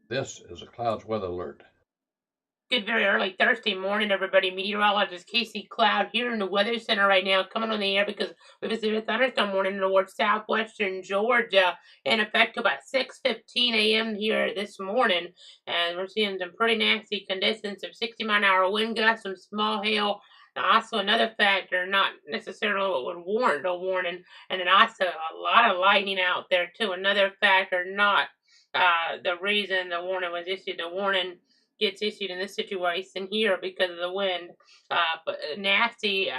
This is a Clouds weather alert. Good, very early Thursday morning, everybody. Meteorologist Casey Cloud here in the Weather Center right now, coming on the air because we visited a thunderstorm warning towards southwestern Georgia in effect till about 6:15 a.m. here this morning, and we're seeing some pretty nasty conditions of 60-mile-an-hour wind gusts, some small hail. Also, another factor, not necessarily what would warrant a warning, and then also a lot of lightning out there too. Another factor, not the reason the warning was issued. The warning gets issued in this situation here because of the wind. But a nasty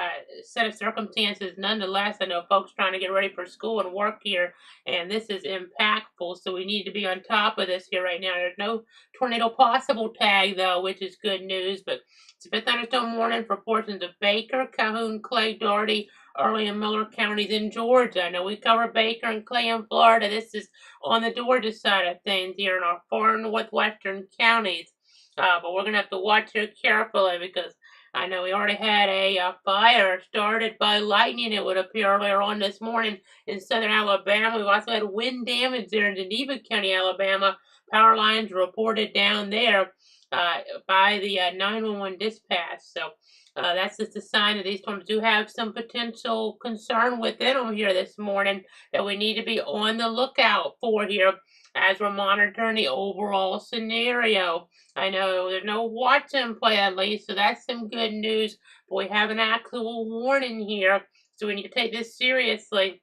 set of circumstances nonetheless. I know folks trying to get ready for school and work here, and this is impactful. So we need to be on top of this here right now. There's no tornado possible tag though, which is good news. But it's a bit thunderstorm warning for portions of Baker, Calhoun, Clay, Doherty, Early and Miller counties in Georgia. I know we cover Baker and Clay in Florida. This is on the Georgia side of things here in our far northwestern counties. But we're gonna have to watch it carefully because I know we already had a fire started by lightning. It would appear earlier on this morning in southern Alabama. We've also had wind damage there in Geneva County, Alabama. Power lines reported down there by the 911 dispatch. So that's just a sign that these storms do have some potential concern within them here this morning that we need to be on the lookout for here as we're monitoring the overall scenario. I know there's no watch and play at least, so that's some good news. But we have an actual warning here, so we need to take this seriously.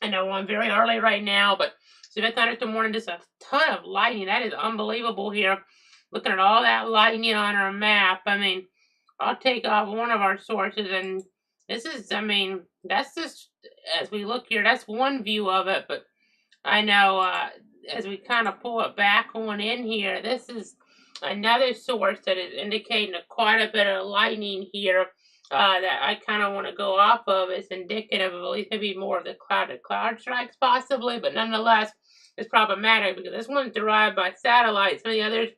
I know I'm very early right now, but severe thunderstorm warning, just a ton of lightning. That is unbelievable here. Looking at all that lightning on our map. I mean, I'll take off one of our sources, and this is, I mean, that's just, as we look here, that's one view of it, but I know as we kind of pull it back on in here, this is another source that is indicating quite a bit of lightning here that I kind of want to go off of. It's indicative of at least maybe more of the cloud strikes possibly, but nonetheless, it's problematic because this one's derived by satellite. Some of the others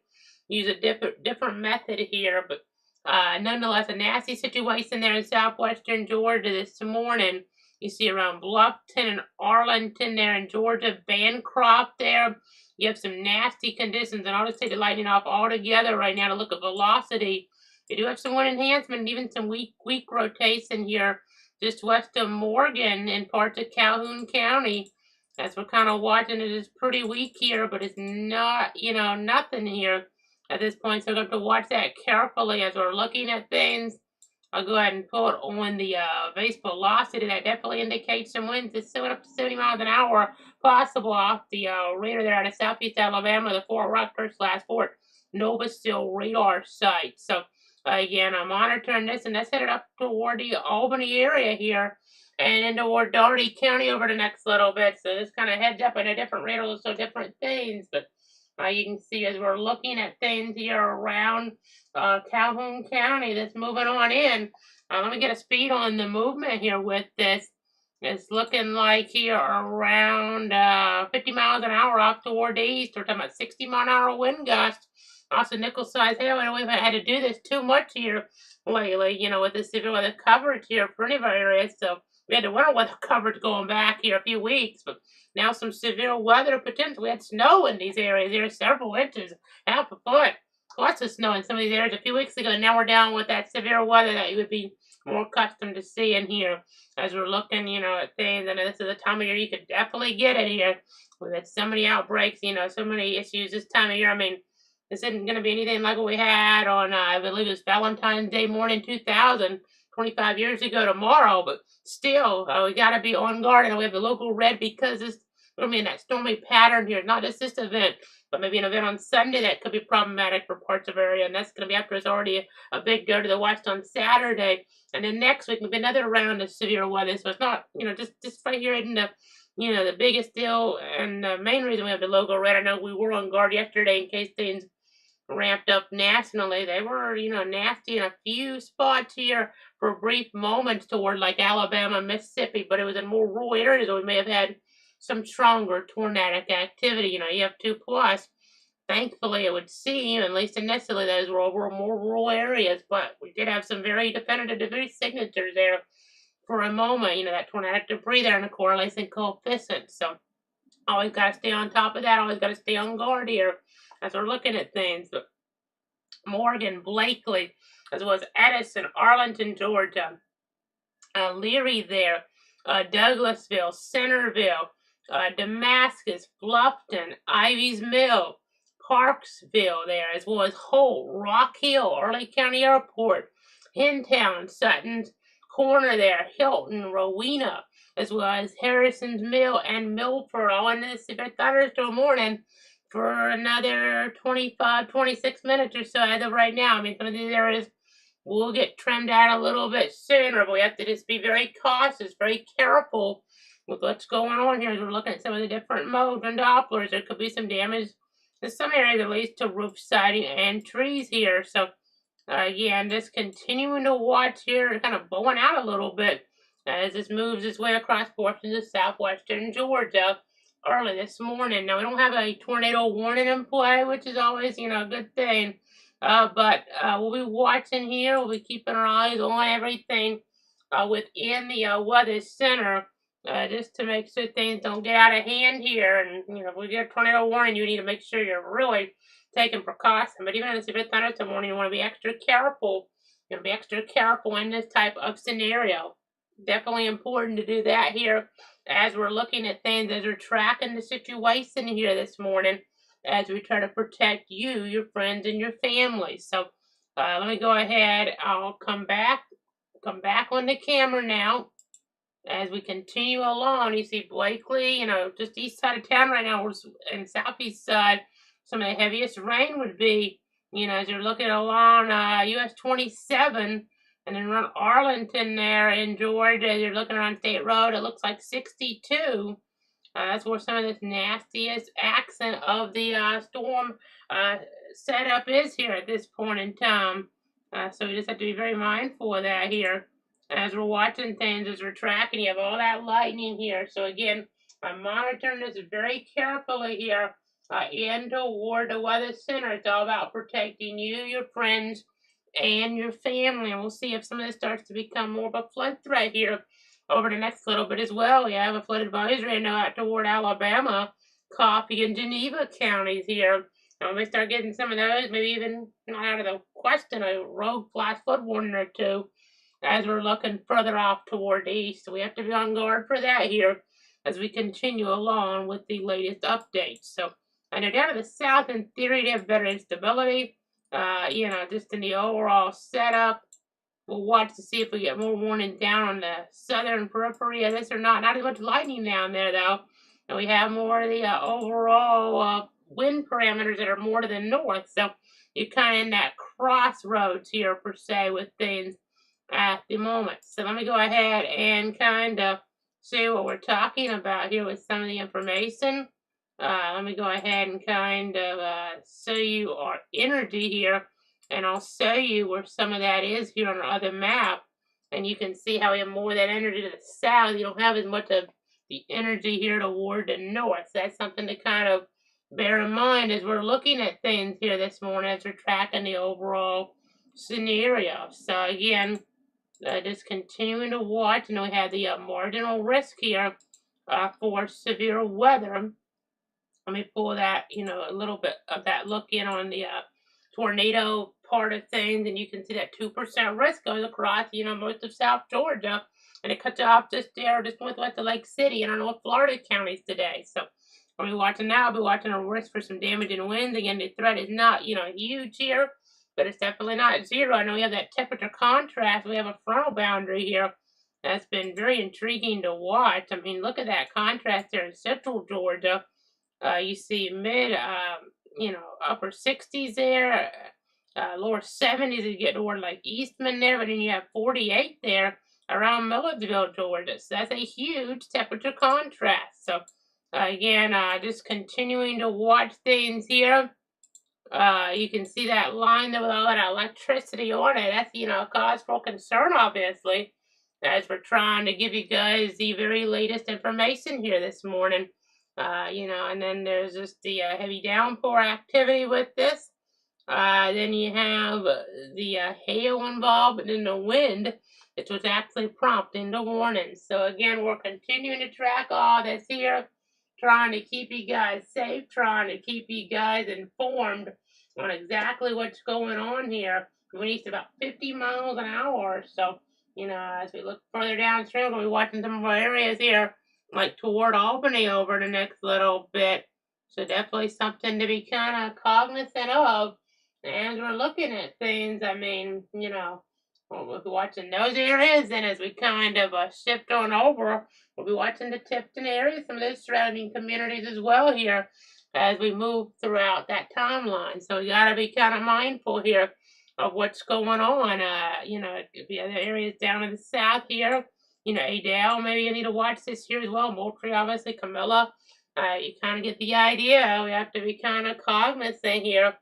use a different method here, but nonetheless, a nasty situation there in southwestern Georgia this morning. You see around Bluffton and Arlington there in Georgia, Bancroft there. You have some nasty conditions, and I'll just take the lightning off altogether right now to look at velocity. You do have some wind enhancement and even some weak rotation here just west of Morgan in parts of Calhoun County. As we're kind of watching, it is pretty weak here, but it's not, nothing here at this point. So we're going to have to watch that carefully as we're looking at things. I'll go ahead and pull it on the base velocity. That definitely indicates some winds that's still up to 70 miles an hour possible off the radar there out of southeast Alabama, the Fort Rucker/Fort Novasteel radar site. So again, I'm monitoring this, and that's headed up toward the Albany area here and into toward Doherty County over the next little bit. So this kind of heads up in a different radar, so different things. But you can see as we're looking at things here around Calhoun County that's moving on in. Let me get a speed on the movement here with this. It's looking like here around 50 miles an hour off toward the east. We're talking about 60-mile-an-hour wind gusts. Also, nickel size hail. I know we've had to do this too much here lately, with the severe weather coverage here for any of our areas. So we had the winter weather coverage going back here a few weeks, but now some severe weather potential. We had snow in these areas. There are several inches, half a foot. Lots of snow in some of these areas a few weeks ago. Now we're down with that severe weather that you would be more accustomed to seeing here as we're looking, at things. And this is the time of year you could definitely get it here. We've had so many outbreaks, so many issues this time of year. I mean, this isn't going to be anything like what we had on, I believe it was Valentine's Day morning 2000, 25 years ago tomorrow. But still, we got to be on guard. And we have the local red because it's going to be in that stormy pattern here. Not just this event, but maybe an event on Sunday that could be problematic for parts of our area. And that's going to be after it's already a big go to the west on Saturday. And then next week will be another round of severe weather. So it's not, just right here in the biggest deal and the main reason we have the logo red. I know we were on guard yesterday in case things ramped up nationally. They were, nasty in a few spots here for brief moments toward like Alabama, Mississippi, but it was in more rural areas where we may have had some stronger tornadic activity. You have 2+. Thankfully, it would seem, at least initially, those were over more rural areas, but we did have some very definitive degree signatures there for a moment. That tornadic debris there in the correlation coefficient. So always got to stay on top of that. Always got to stay on guard here as we're looking at things. Morgan, Blakely, as well as Edison, Arlington, Georgia, Leary there, Douglasville, Centerville, Damascus, Bluffton, Ivy's Mill, Parksville there, as well as Holt, Rock Hill, Early County Airport, Hintown, Sutton's Corner there, Hilton, Rowena, as well as Harrison's Mill and Milford, all in this thunderstorm morning for another 25, 26 minutes or so as of right now. I mean, some of these areas will get trimmed out a little bit sooner, but we have to just be very cautious, very careful with what's going on here as we're looking at some of the different modes and Dopplers. There could be some damage in some areas, at least to roof siding and trees here. So, again, just continuing to watch here, kind of bowing out a little bit as this moves its way across portions of southwestern Georgia early this morning. Now, we don't have a tornado warning in play, which is always, a good thing. But we'll be watching here. We'll be keeping our eyes on everything within the weather center just to make sure things don't get out of hand here. And, if we get a tornado warning, you need to make sure you're really taking precaution. But even in a severe thunderstorm warning, you want to be extra careful. Be extra careful in this type of scenario. Definitely important to do that here as we're looking at things, as we're tracking the situation here this morning, as we try to protect you, your friends, and your family. So let me go ahead. I'll come back on the camera now as we continue along. You see Blakely, just east side of town right now. We're in southeast side. Some of the heaviest rain would be, as you're looking along US 27 and then around Arlington there in Georgia. You're looking around State Road. It looks like 62. That's where some of this nastiest accent of the storm setup is here at this point in time. So we just have to be very mindful of that here as we're watching things, as we're tracking. You have all that lightning here. So again, I'm monitoring this very carefully here and toward the weather center. It's all about protecting you, your friends, and your family. And we'll see if some of this starts to become more of a flood threat here over the next little bit as well. We have a flood advisory now out toward Alabama, Coffee, and Geneva counties here. And we may start getting some of those, maybe even not out of the question, a rogue flash flood warning or two as we're looking further off toward the east. So we have to be on guard for that here as we continue along with the latest updates. So I know down to the south, in theory, they have better instability, just in the overall setup. We'll watch to see if we get more warning down on the southern periphery of this or not. Not as much lightning down there, though. And we have more of the overall wind parameters that are more to the north. So you're kind of in that crossroads here, per se, with things at the moment. So let me go ahead and kind of see what we're talking about here with some of the information. Let me go ahead and kind of show you our energy here. And I'll show you where some of that is here on our other map. And you can see how we have more of that energy to the south. You don't have as much of the energy here toward the north. So that's something to kind of bear in mind as we're looking at things here this morning, as we're tracking the overall scenario. So again, just continuing to watch. And we have the marginal risk here for severe weather. Let me pull that, a little bit of that look in on the tornado part of things, and you can see that 2% risk goes across, most of South Georgia, and it cuts off just there, just northwest of Lake City and our North Florida counties today. So I'll be watching now. I'll be watching a risk for some damage and winds. Again, the threat is not, huge here, but it's definitely not zero. I know we have that temperature contrast. We have a frontal boundary here. That's been very intriguing to watch. I mean, look at that contrast there in central Georgia. You see upper 60s there, lower 70s as you get toward like Eastman there, but then you have 48 there around Milledgeville, Georgia. So that's a huge temperature contrast. So again, just continuing to watch things here. You can see that line there with all that electricity on it. That's, a cause for concern, obviously, as we're trying to give you guys the very latest information here this morning. And then there's just the heavy downpour activity with this. Then you have the hail involved, and then the wind, which was actually prompting the warning. So again, we're continuing to track all this here, trying to keep you guys safe, trying to keep you guys informed on exactly what's going on here. We need about 50 miles an hour. So, as we look further downstream, we'll be watching some of our areas here, like toward Albany over the next little bit. So definitely something to be kind of cognizant of as we're looking at things. I mean, we'll be watching those areas, and as we kind of shift on over, we'll be watching the Tipton area, some of the surrounding communities as well here as we move throughout that timeline. So we got to be kind of mindful here of what's going on. It could be other areas down in the south here. Adel, maybe you need to watch this here as well. Moultrie, obviously, Camilla. You kind of get the idea. We have to be kind of cognizant here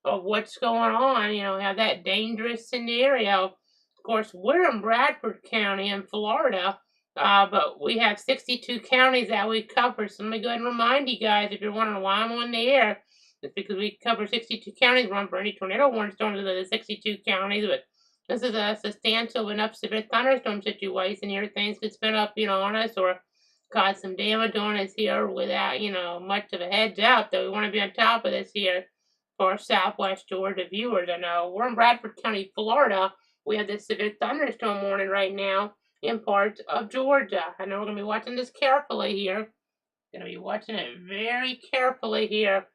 of what's going on. We have that dangerous scenario. Of course, we're in Bradford County in Florida, but we have 62 counties that we cover. So let me go ahead and remind you guys, if you're wondering why I'm on the air, it's because we cover 62 counties. Run for any tornado warnings going to the 62 counties, but this is a substantial enough severe thunderstorm situation here. Things could spin up, on us or cause some damage on us here without, much of a heads up. That we want to be on top of this here for our Southwest Georgia viewers. I know we're in Bradford County, Florida. We have this severe thunderstorm warning right now in parts of Georgia. I know we're going to be watching this carefully here. Going to be watching it very carefully here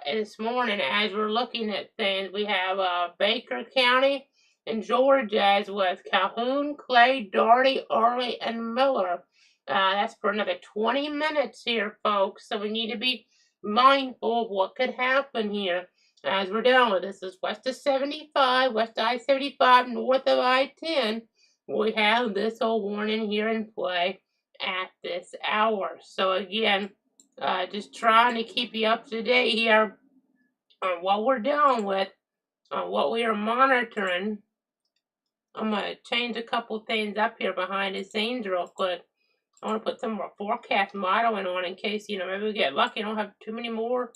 this morning as we're looking at things. We have Baker County in Georgia, as well as Calhoun, Clay, Doherty, Early, and Miller. That's for another 20 minutes here, folks. So we need to be mindful of what could happen here as we're down with this. Is west of 75, west of I-75, north of I-10. We have this whole warning here in play at this hour. So again, just trying to keep you up to date here on what we're dealing with, on what we are monitoring. I'm going to change a couple things up here behind the scenes real quick. I want to put some more forecast modeling on in case, maybe we get lucky. I don't have too many more,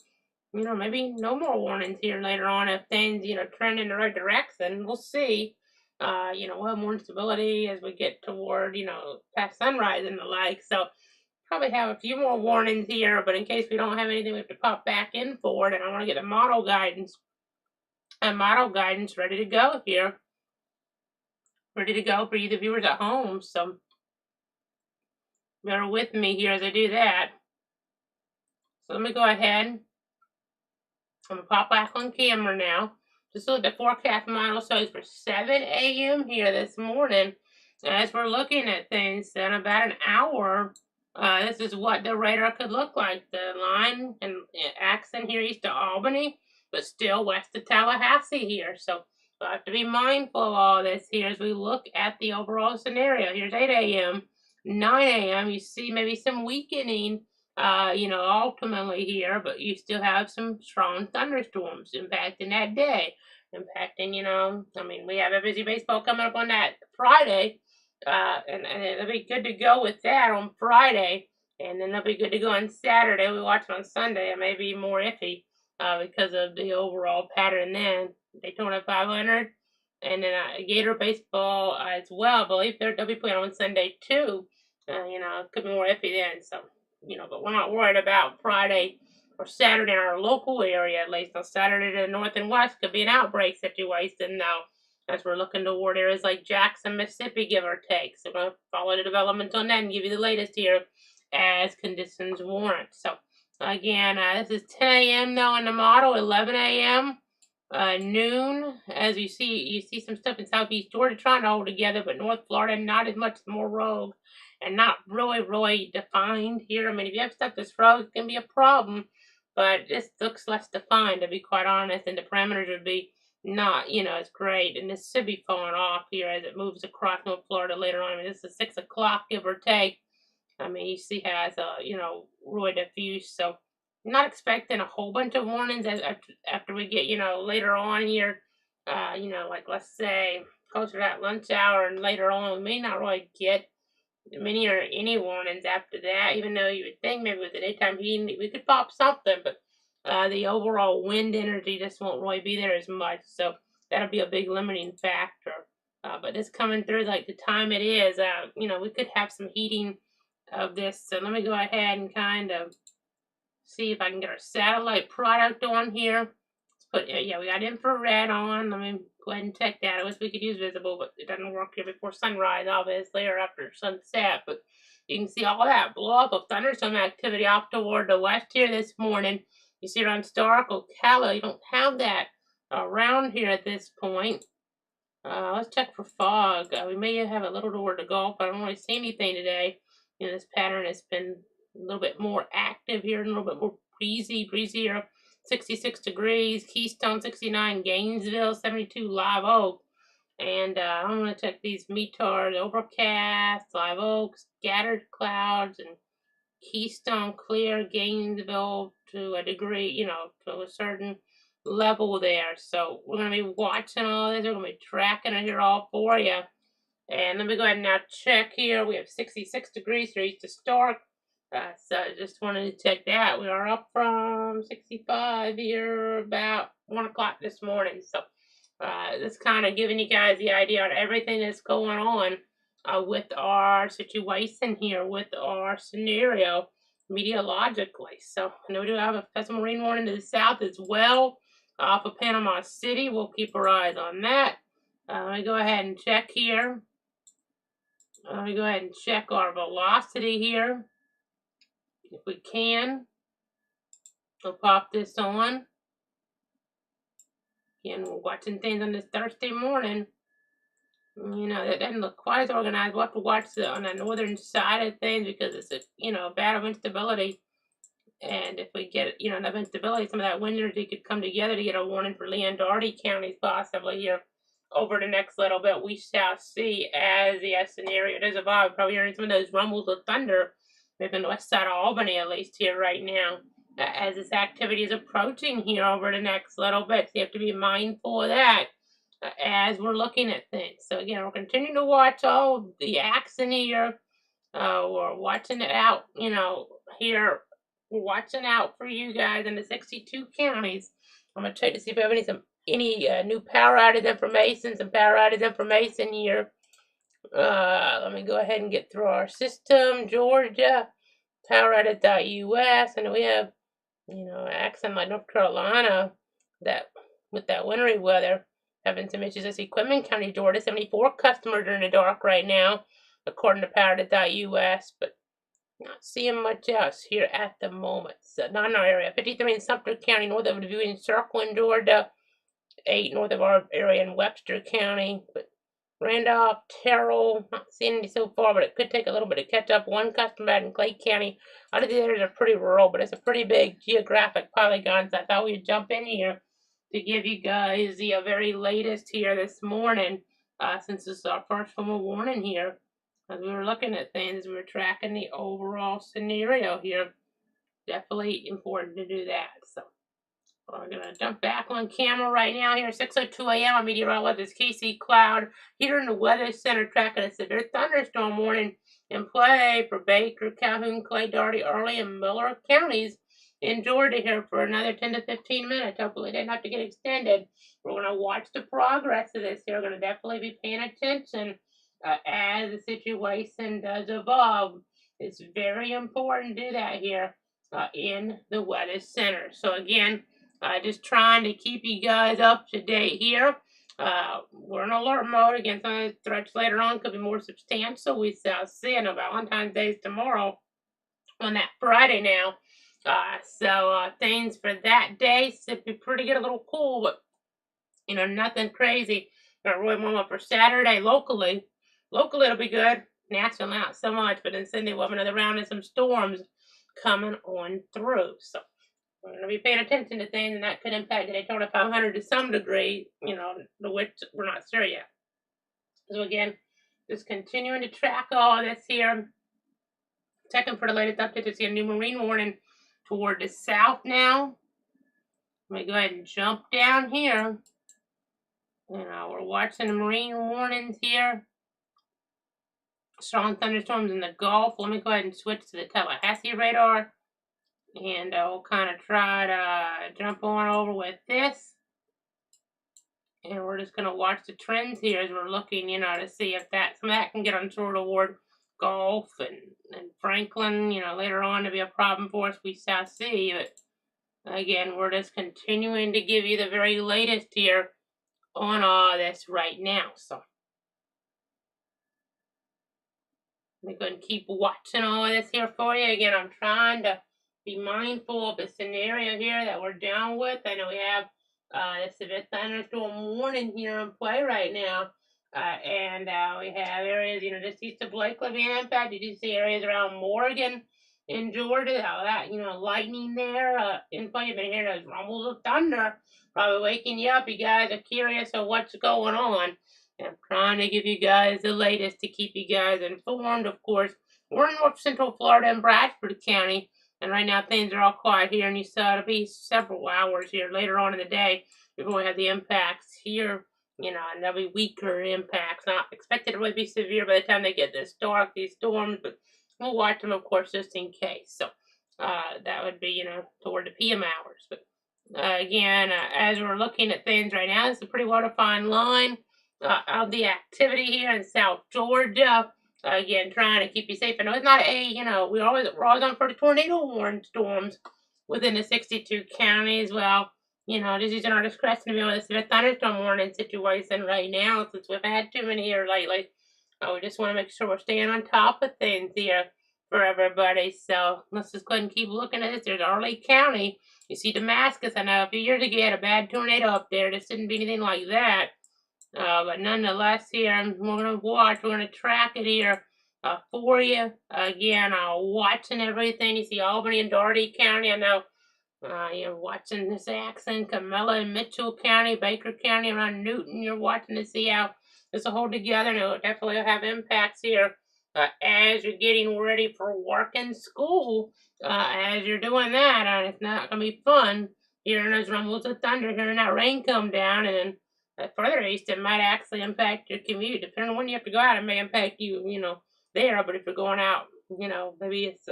maybe no more warnings here later on if things, trend in the right direction. We'll see. We'll have more stability as we get toward, past sunrise and the like. So probably have a few more warnings here, but in case we don't have anything, we have to pop back in for it. And I want to get the model guidance ready to go here. Ready to go for you, the viewers at home. So bear with me here as I do that. So let me go ahead. I'm going to pop back on camera now. Just look at the forecast model shows for 7 a.m. here this morning. As we're looking at things, in about an hour, this is what the radar could look like. The line and accent here east of Albany, but still west of Tallahassee here. So we'll have to be mindful of all this here as we look at the overall scenario. Here's 8 a.m., 9 a.m. You see maybe some weakening, ultimately here, but you still have some strong thunderstorms impacting that day. We have FSU baseball coming up on that Friday. And it'll be good to go with that on Friday, and then it'll be good to go on Saturday. We watch it on Sunday. It may be more iffy because of the overall pattern then. Daytona 500, and then Gator baseball as well. I believe they'll be playing on Sunday too. It could be more iffy then. So, but we're not worried about Friday or Saturday in our local area, at least. On Saturday, the north and west could be an outbreak situation now, as we're looking toward areas like Jackson, Mississippi, give or take. So we're going to follow the developments on that and give you the latest here as conditions warrant. So again, this is 10 a.m. now in the model, 11 a.m., noon. As you see some stuff in Southeast Georgia trying to hold together, but North Florida not as much, more rogue and not really defined here. If you have stuff that's rogue, it can be a problem, but this looks less defined, to be quite honest, and the parameters would be not, as great. And this should be falling off here as it moves across North Florida later on. This is 6 o'clock, give or take. You see how it's, really diffuse. So not expecting a whole bunch of warnings after we get, later on here, like let's say closer to that lunch hour and later on, we may not really get many or any warnings after that, even though you would think maybe with the daytime heating we could pop something, but the overall wind energy just won't really be there as much, so that'll be a big limiting factor. But this coming through like the time it is, we could have some heating of this. So let me go ahead and kind of See if I can get our satellite product on here. Let's put, yeah, we got infrared on. Let me go ahead and check that. I wish we could use visible, but it doesn't work here before sunrise, obviously, or after sunset. But you can see all that blow up of thunderstorm activity off toward the west here this morning. You see around Stark, Ocala. You don't have that around here at this point. Let's check for fog. We may have a little toward the Gulf. I don't really see anything today. You know, this pattern has been a little bit more active here and a little bit more breezier. 66 degrees, Keystone 69, Gainesville 72, Live Oak. And I'm going to check these METARs, overcast, Live Oak, scattered clouds, and Keystone clear, Gainesville to a degree, you know, to a certain level there. So we're going to be watching all this. We're going to be tracking it here all for you. And let me go ahead and now check here. We have 66 degrees here east of Stark. So just wanted to check that. We are up from 65 here about 1 o'clock this morning. So just kind of giving you guys the idea of everything that's going on with our situation here, with our scenario meteorologically. So I know we do have a Festival Marine warning to the south as well off of Panama City. We'll keep our eyes on that. Let me go ahead and check here. Let me go ahead and check our velocity here. If we can, we'll pop this on. Again, we're watching things on this Thursday morning. You know, that doesn't look quite as organized. We'll have to watch on the northern side of things because it's a, you know, bad of instability. And if we get, you know, enough instability, some of that wind energy could come together to get a warning for Leondardy counties possibly here over the next little bit. We shall see as the scenario does evolve. Probably hearing some of those rumbles of thunder, maybe on the west side of Albany at least here right now, as this activity is approaching here over the next little bit. So you have to be mindful of that as we're looking at things. So again, we're continuing to watch all the action here. We're watching it out, you know, here. We're watching out for you guys in the 62 counties. I'm going to check to see if we have any new power outage information, some power outage information here. Let me go ahead and get through our system. Georgia, poweroutage.us, and we have, you know, accent like North Carolina, that with that wintry weather, having some issues. That's Quitman County, Georgia, 74 customers are in the dark right now, according to poweroutage.us, but not seeing much else here at the moment. So not in our area. 53 in Sumter County, north of Viewing Circle in Georgia. 8 north of our area in Webster County. But Randolph, Terrell, not seeing any so far, but it could take a little bit to catch up. 1 customer out in Clay County. A lot of these areas are pretty rural, but it's a pretty big geographic polygon. So I thought we'd jump in here to give you guys the very latest here this morning, since this is our first form of warning here. As we were looking at things, we were tracking the overall scenario here. Definitely important to do that. So we're going to jump back on camera right now here. 6:02 a.m. I'm meteorologist Casey Cloud here in the Weather Center tracking a severe thunderstorm warning in play for Baker, Calhoun, Clay, Doherty, Early, and Miller counties in Georgia here for another 10 to 15 minutes. Hopefully they don't have to get extended. We're going to watch the progress of this here. We're going to definitely be paying attention as the situation does evolve. It's very important to do that here in the Weather Center. So again, just trying to keep you guys up to date here. We're in alert mode. Again, some of the threats later on could be more substantial. We shall see. I know Valentine's Day is tomorrow on that Friday now. So things for that day should be pretty good. A little cool, but you know, nothing crazy. Not really warm up for Saturday locally. Locally, it'll be good. Nationally, not so much. But then Sunday, we'll have another round of some storms coming on through. So we're going to be paying attention to things, and that could impact the Daytona 500 to some degree, you know, the which we're not sure yet. So again, just continuing to track all of this here. Checking for the latest update to see a new marine warning toward the south now. Let me go ahead and jump down here. We're watching the marine warnings here. Strong thunderstorms in the Gulf. Let me go ahead and switch to the Tallahassee radar. And we'll kind of try to jump on over with this. And we're just going to watch the trends here as we're looking, you know, to see if some of that can get on shore toward Gulf and Franklin, later on to be a problem for us, we shall see. But again, we're just continuing to give you the very latest here on all this right now. So I'm going to keep watching all of this here for you. Again, I'm trying to be mindful of the scenario here that we're down with. I know we have the severe thunderstorm warning here in play right now. And we have areas, just east of Blakely being impacted. You do see areas around Morgan in Georgia, how that, lightning there in play. You've been hearing those rumbles of thunder, probably waking you up. You guys are curious of what's going on. And I'm trying to give you guys the latest to keep you guys informed. Of course, we're in north central Florida in Bradford County. And right now things are all quiet here, and you saw it'll be several hours here later on in the day before we have the impacts here. And there'll be weaker impacts. Not expected to really be severe by the time they get this dark, these storms, but we'll watch them, of course, just in case. So that would be, toward the PM hours. But again, as we're looking at things right now, it's a pretty well-defined line of the activity here in South Georgia. Again, trying to keep you safe. I know it's not we're always on for the tornado warning storms within the 62 counties. Well, just using our discretion to be with a thunderstorm warning situation right now since we've had too many here lately. We just want to make sure we're staying on top of things here for everybody. So let's just go ahead and keep looking at this. There's Arley County. You see Damascus. I know a few years ago you had a bad tornado up there. This didn't be anything like that. But nonetheless, here we're going to watch. We're going to track it here for you. Again, watching everything. You see Albany and Dougherty County. I know you're watching this Jackson, Camilla, and Mitchell County, Baker County, around Newton. You're watching to see how this will hold together. And it'll definitely have impacts here as you're getting ready for work and school. As you're doing that, and it's not going to be fun hearing those rumbles of thunder, hearing that rain come down, and then further east, it might actually impact your commute. Depending on when you have to go out, it may impact you, there. But if you're going out, maybe it's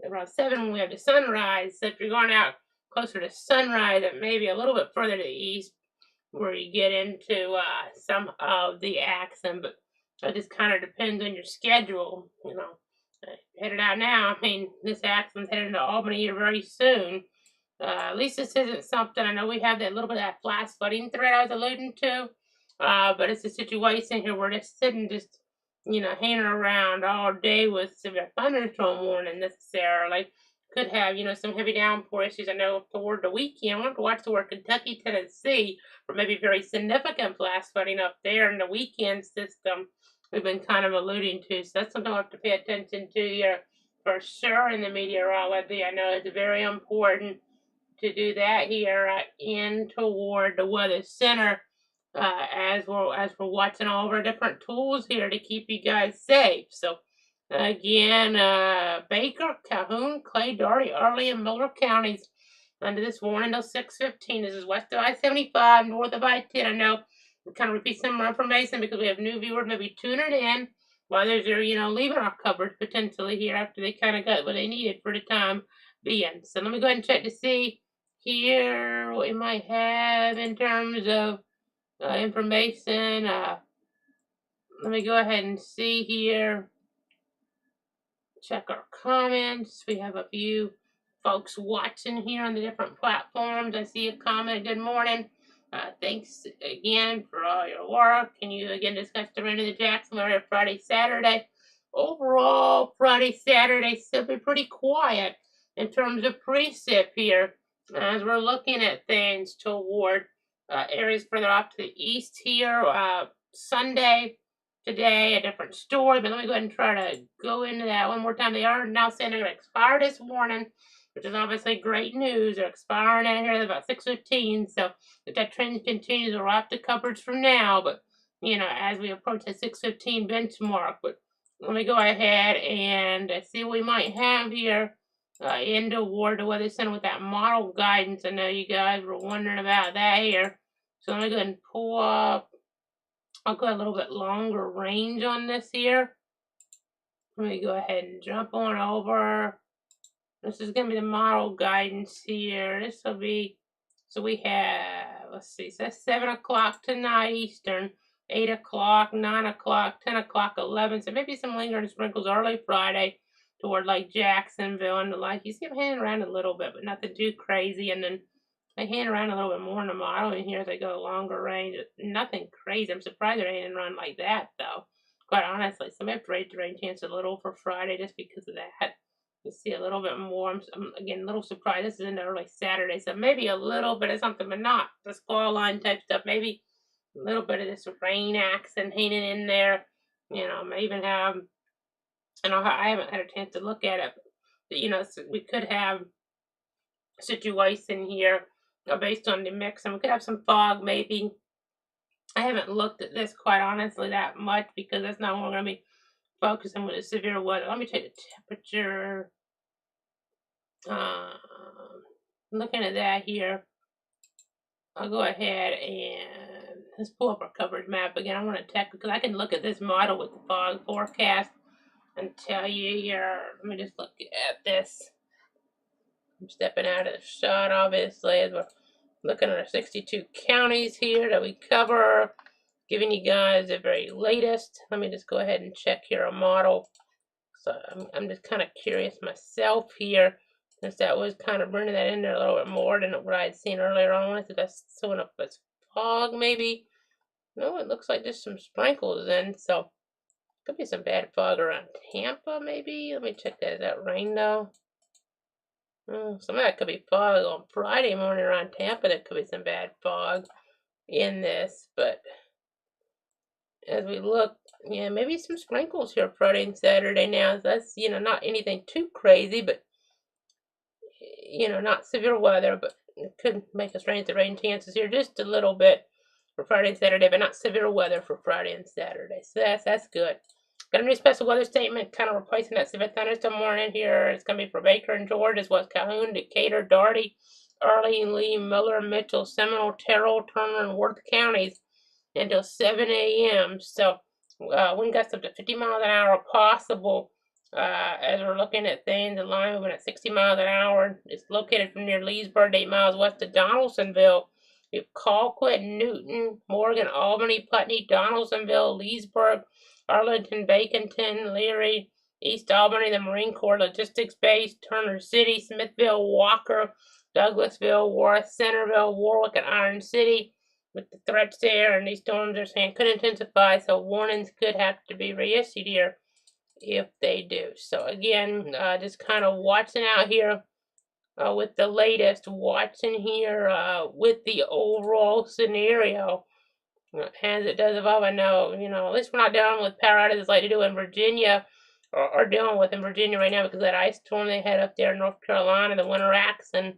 around 7 when we have the sunrise. So if you're going out closer to sunrise, it may be a little bit further to the east where you get into some of the action. But it just kind of depends on your schedule, Headed out now. I mean, this action's headed into Albany here very soon. At least this isn't something, I know we have that little bit of that flash flooding threat I was alluding to, but it's a situation here where they're sitting just, hanging around all day with severe thunderstorm warning necessarily. Could have, some heavy downpour issues. I know toward the weekend, we'll have to watch toward Kentucky, Tennessee, for maybe very significant flash flooding up there in the weekend system we've been kind of alluding to. So that's something we'll have to pay attention to here for sure in the meteorology. I know it's very important to do that here in toward the Weather Center as we're watching all of our different tools here to keep you guys safe. So again, Baker, Calhoun, Clay, Dougherty, Arley, and Miller counties under this warning till 6:15. This is west of I-75, north of I-10. I know we kind of repeat some more information because we have new viewers maybe tuning in. Others are, leaving our coverage potentially here after they kind of got what they needed for the time being. So let me go ahead and check to see here what we might have in terms of information. Let me go ahead and see here. Check our comments. We have a few folks watching here on the different platforms. I see a comment. Good morning. Thanks again for all your work. Can you again discuss the rain in the Jacksonville area Friday, Saturday? Overall, Friday, Saturday still be pretty quiet in terms of precip here as we're looking at things toward areas further off to the east here. Sunday, today, a different story, but let me go ahead and try to go into that one more time. They are now saying they're going to expire this morning, which is obviously great news. They're expiring out here at about 6:15, so if that trend continues, we'll wrap the coverage from now, but, as we approach the 6:15 benchmark. But let me go ahead and see what we might have here in toward the Weather Center with that model guidance. I know you guys were wondering about that here. So let me go ahead and pull up. I'll go a little bit longer range on this here. Let me go ahead and jump on over. This is going to be the model guidance here. This will be, so we have, let's see, so that's 7 o'clock tonight Eastern. 8 o'clock, 9 o'clock, 10 o'clock, 11. So maybe some lingering sprinkles early Friday toward like Jacksonville and the like. You see them hanging around a little bit, but nothing too crazy. And then they hang around a little bit more in the model in here as they go longer range. Nothing crazy. I'm surprised they're hanging around like that, though. Quite honestly, so I have to rate the rain chance a little for Friday just because of that. You see a little bit more. I'm again a little surprised. This is in the early Saturday, so maybe a little bit of something, but not the squall line type stuff. Maybe a little bit of this rain accent hanging in there. I may even have. I haven't had a chance to look at it. But, so we could have a situation here based on the mix, and we could have some fog maybe. I haven't looked at this quite honestly that much because that's not what we're going to be focusing with the severe weather. Let me take the temperature. Um, Looking at that here, I'll go ahead and let's pull up our coverage map again. I want to check because I can look at this model with the fog forecast and tell you here. Let me just look at this. I'm stepping out of the shot, obviously, as we're looking at our 62 counties here that we cover, giving you guys the very latest. Let me just go ahead and check here a model. So I'm just kind of curious myself here, since that was kind of bringing that in there a little bit more than what I had seen earlier on. Is that's showing up as fog maybe? No, it looks like just some sprinkles in, so could be some bad fog around Tampa maybe. Let me check that. Is that rain though? Some of that could be fog on Friday morning around Tampa. There could be some bad fog in this, but as we look, yeah, maybe some sprinkles here Friday and Saturday now. That's, not anything too crazy, but, not severe weather, but it could make us rain the rain chances here just a little bit for Friday and Saturday, but not severe weather for Friday and Saturday. So that's good. Got a new special weather statement kind of replacing that severe thunderstorm warning here. It's going to be for Baker and George, as well as Calhoun, Decatur, Dougherty, Arlene, Lee, Miller, Mitchell, Seminole, Terrell, Turner, and Worth counties until 7 a.m. So wind gusts up to 50 miles an hour possible as we're looking at things. The line moving at 60 miles an hour. It's located from near Leesburg, 8 miles west of Donaldsonville. We have Colquitt, Newton, Morgan, Albany, Putney, Donaldsonville, Leesburg, Arlington, Baconton, Leary, East Albany, the Marine Corps Logistics Base, Turner City, Smithville, Walker, Douglasville, Worth, Centerville, Warwick, and Iron City. With the threats there, and these storms are saying could intensify, so warnings could have to be reissued here if they do. So again, just kind of watching out here with the latest, watching here with the overall scenario. As it does evolve, I know, at least we're not dealing with power outages like they do in Virginia, or dealing with in Virginia right now because of that ice storm they had up there in North Carolina, the winter axe, and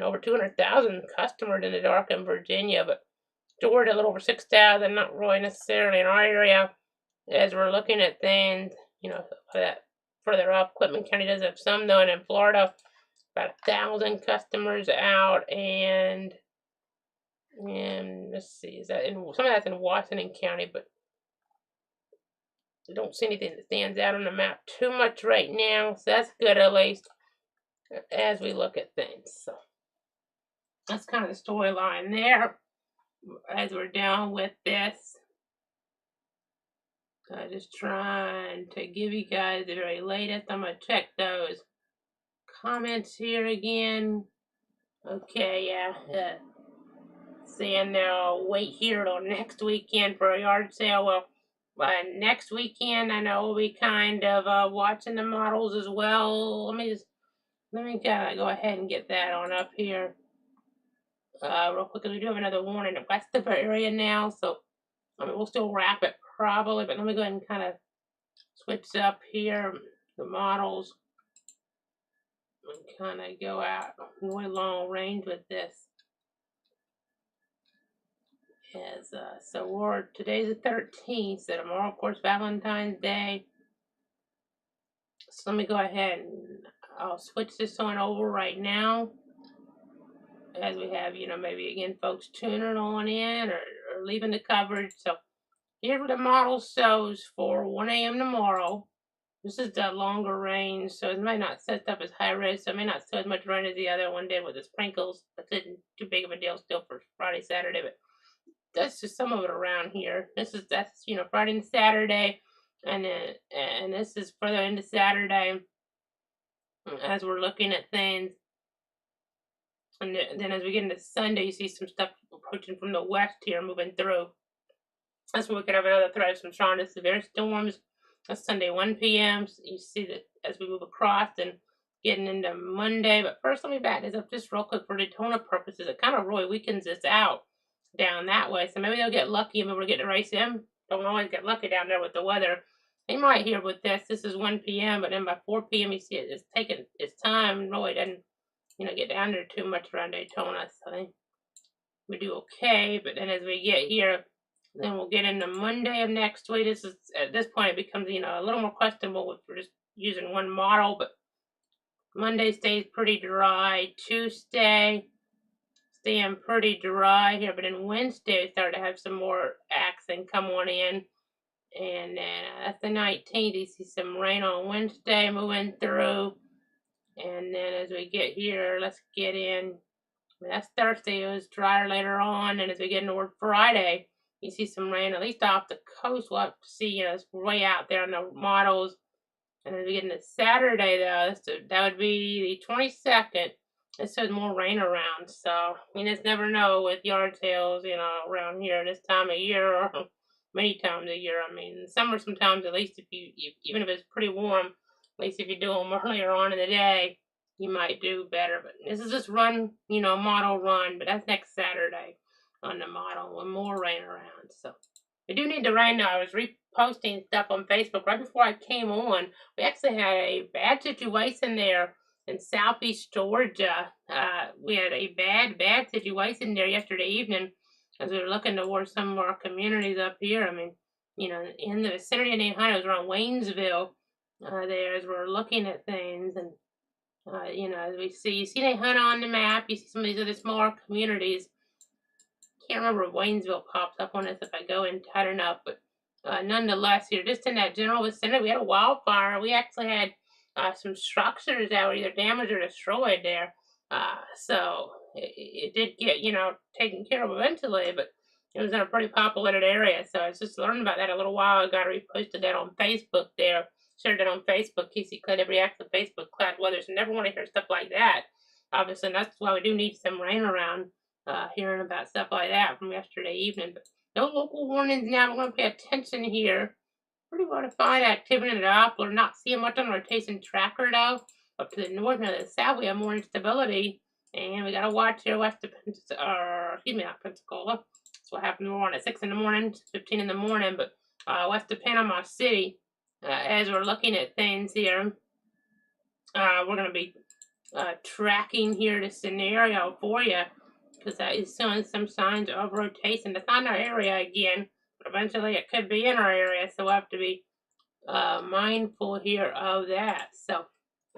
over 200,000 customers in the dark in Virginia, but Georgia a little over 6,000, not really necessarily in our area. As we're looking at things, that further up, Quitman County does have some though, and in Florida, about 1,000 customers out, and let's see, is that in some of that's in Washington County, but I don't see anything that stands out on the map too much right now, so that's good at least as we look at things. So that's kind of the storyline there as we're down with this. Just trying to give you guys the very latest. I'm going to check those comments here again. Okay, yeah. Saying they'll wait here till next weekend for a yard sale. Well, next weekend, I know we'll be kind of watching the models as well. Let me kind of go ahead and get that on up here real quick, because we do have another warning west of our area now, so we'll still wrap it probably, but let me go ahead and kind of switch up here the models and kind of go out really long range with this. So today's the 13th, so tomorrow, of course, Valentine's Day. So let me go ahead and I'll switch this on over right now, as we have, maybe again folks tuning on in or leaving the coverage. So here's what the model shows for 1 a.m. tomorrow. This is the longer range, so it may not set up as high risk, so it may not show as much rain as the other one did with the sprinkles. That's too big of a deal still for Friday, Saturday, but that's just some of it around here. That's Friday and Saturday, and this is further into Saturday as we're looking at things. And then as we get into Sunday, you see some stuff approaching from the west here, moving through. That's when we could have another threat of some strong to severe storms. That's Sunday 1 p.m. So you see that as we move across and getting into Monday. But first, let me back this up just real quick for Daytona purposes. It kind of really weakens this out down that way. So maybe they'll get lucky and we'll get to race them. Don't always get lucky down there with the weather. You might hear with this. This is 1 p.m., but then by 4 p.m. you see it's taking its time. Really doesn't get down there too much around Daytona. So I think we do okay. But then as we get here, then we'll get into Monday of next week. This is at this point it becomes a little more questionable if we're just using one model. But Monday stays pretty dry. Tuesday staying pretty dry here, but then Wednesday we start to have some more action come on in. And then that's the 19th. You see some rain on Wednesday moving through. And then as we get here, let's get in. That's Thursday. It was drier later on. And as we get into Friday, you see some rain, at least off the coast. We'll have to see, it's way out there on the models. And as we get into Saturday, though, that would be the 22nd. It says more rain around. So, you just never know with yard sales, around here this time of year or many times a year. I mean, summer sometimes, at least even if it's pretty warm, at least if you do them earlier on in the day, you might do better. But this is just run, model run, but that's next Saturday on the model with more rain around. So we do need the rain now. I was reposting stuff on Facebook right before I came on. We actually had a bad situation there in southeast Georgia. We had a bad situation there yesterday evening as we were looking towards some of our communities up here. I mean, in the vicinity of Nahant, it was around Waynesville there as we're looking at things. And, as you see Nahant on the map, you see some of these other smaller communities. Can't remember if Waynesville pops up on this if I go in tight enough, but nonetheless, here, just in that general vicinity, we had a wildfire. We actually had some structures that were either damaged or destroyed there. So it did get, taken care of eventually, but it was in a pretty populated area. So I was just learning about that a little while ago. I reposted that on Facebook there, shared it on Facebook. Casey Clay reacts to Facebook cloud weather. So never want to hear stuff like that. Obviously, and that's why we do need some rain around, hearing about stuff like that from yesterday evening. But no local warnings now. We're going to pay attention here. Pretty well defined activity in the Doppler. Not seeing much on the rotation tracker though. Up to the north and the south, we have more instability. And we got to watch here west of not Pensacola. That's what happened more on at 6 in the morning, 15 in the morning. But west of Panama City, as we're looking at things here, we're going to be tracking here the scenario for you, because that is showing some signs of rotation. It's not in our area again, but eventually it could be in our area, so we'll have to be mindful here of that. So,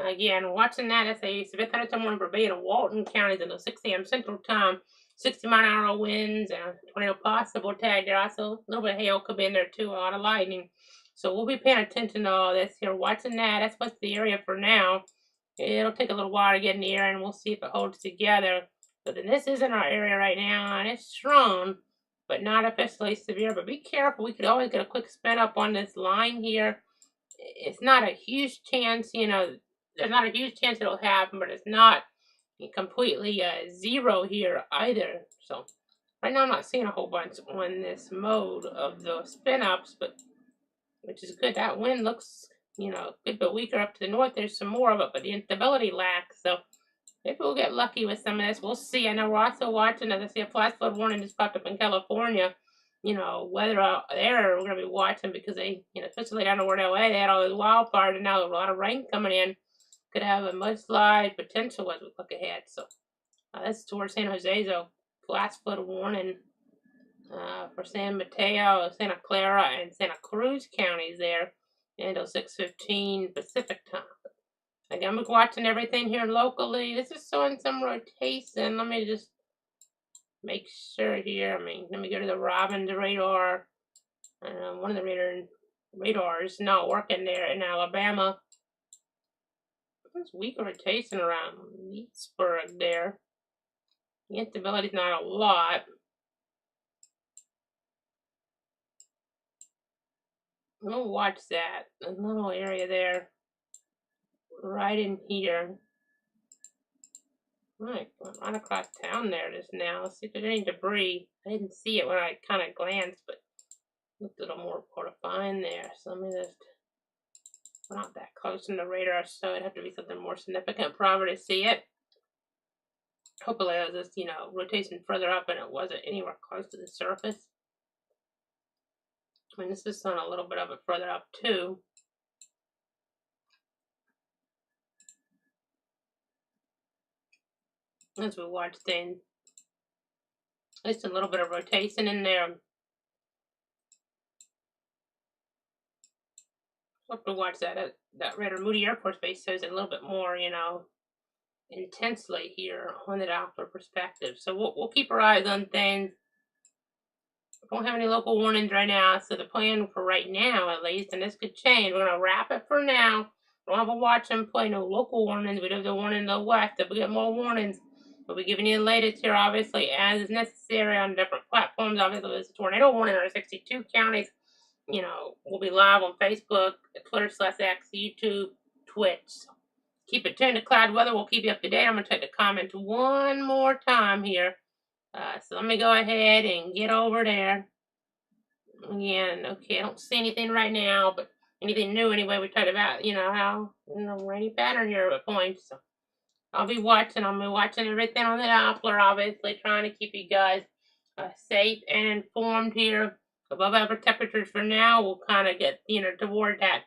again, watching that, that's a severe thunderstorm for Bay and Walton counties in the 6 a.m. Central Time. 60-mile-an-hour winds and tornado possible tag there. Also, a little bit of hail could be in there too, a lot of lightning. So we'll be paying attention to all this here, watching that. That's what's the area for now. It'll take a little while to get in the area, and we'll see if it holds together. But then this is in our area right now, and it's strong, but not officially severe. But be careful. We could always get a quick spin up on this line here. It's not a huge chance, there's not a huge chance it'll happen, but it's not completely zero here either. So right now I'm not seeing a whole bunch on this mode of the spin ups, but which is good. That wind looks, a good bit weaker up to the north. There's some more of it, but the instability lacks. So maybe we'll get lucky with some of this. We'll see. I know we're also watching, as I see, a flash flood warning just popped up in California. Weather out there, we're going to be watching because they, especially down toward LA, they had all those wildfires, and now there's a lot of rain coming in. Could have a mudslide potential as we look ahead. So that's towards San Jose, so flash flood warning for San Mateo, Santa Clara, and Santa Cruz counties there until 6:15 Pacific time. Again, I'm watching everything here locally. This is showing some rotation. Let me just make sure here. Let me go to the Robbins radar. One of the radars not working there in Alabama. There's weak rotation around Leesburg there. The instability's not a lot. We'll watch that. A little area there, right in here. Right, went right across town there just now. Let's see if there's any debris. I didn't see it when I kind of glanced, but looked a little more fine there. So let me just, we're not that close in the radar, so it'd have to be something more significant probably to see it. Hopefully I was just, rotation further up and it wasn't anywhere close to the surface. I mean, this is on a little bit of it further up too. As we watch things, just a little bit of rotation in there. We'll have to watch that. That Radar Moody Air Force Base shows it a little bit more, intensely here on the Doppler perspective. So we'll keep our eyes on things. We don't have any local warnings right now, so the plan for right now, at least, and this could change. We're gonna wrap it for now. Don't have a watch and play, no local warnings. We do have the warning in the west. If we get more warnings, we'll be giving you the latest here, obviously, as is necessary on different platforms. Obviously, there's a tornado warning in our 62 counties. We'll be live on Facebook, Twitter/X, YouTube, Twitch. So keep it tuned to Cloud Weather. We'll keep you up to date. I'm going to take the comments one more time here. So let me go ahead and get over there. Again, okay, I don't see anything right now, but anything new anyway. We talked about, how, rainy pattern here at points. So I'll be watching. I'll be watching everything on the Doppler, obviously, trying to keep you guys safe and informed here. Above average temperatures for now. We'll kind of get, toward that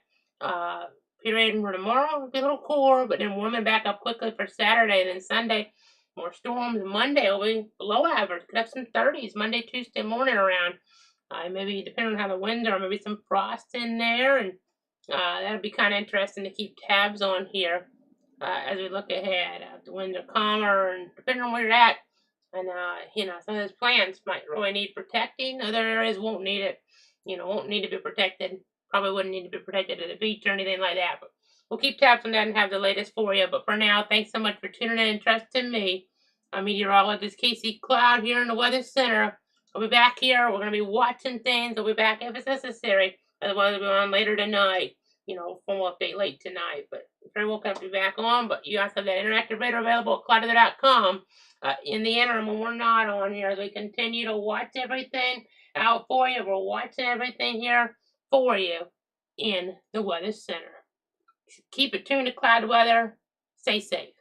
period for tomorrow. It'll be a little cooler, but then warming back up quickly for Saturday. And then Sunday, more storms. Monday will be below average. Could have some 30s Monday, Tuesday morning around. Maybe depending on how the winds are, maybe some frost in there. And that'll be kind of interesting to keep tabs on here as we look ahead. The winds are calmer, and depending on where you're at, and some of those plants might really need protecting. Other areas won't need it. Won't need to be protected. Probably wouldn't need to be protected at the beach or anything like that. But we'll keep tabs on that and have the latest for you. But for now, thanks so much for tuning in and trusting me. I'm meteorologist Casey Cloud here in the Weather Center. I'll be back here. We're going to be watching things. I'll be back if it's necessary. Otherwise, we'll be on later tonight. Formal update late tonight. But very welcome to be back on. But you also have that interactive radar available at cloudweather.com. In the interim, when we're not on here, as we continue to watch everything out for you, we're watching everything here for you in the Weather Center. Keep it tuned to Cloud Weather. Stay safe.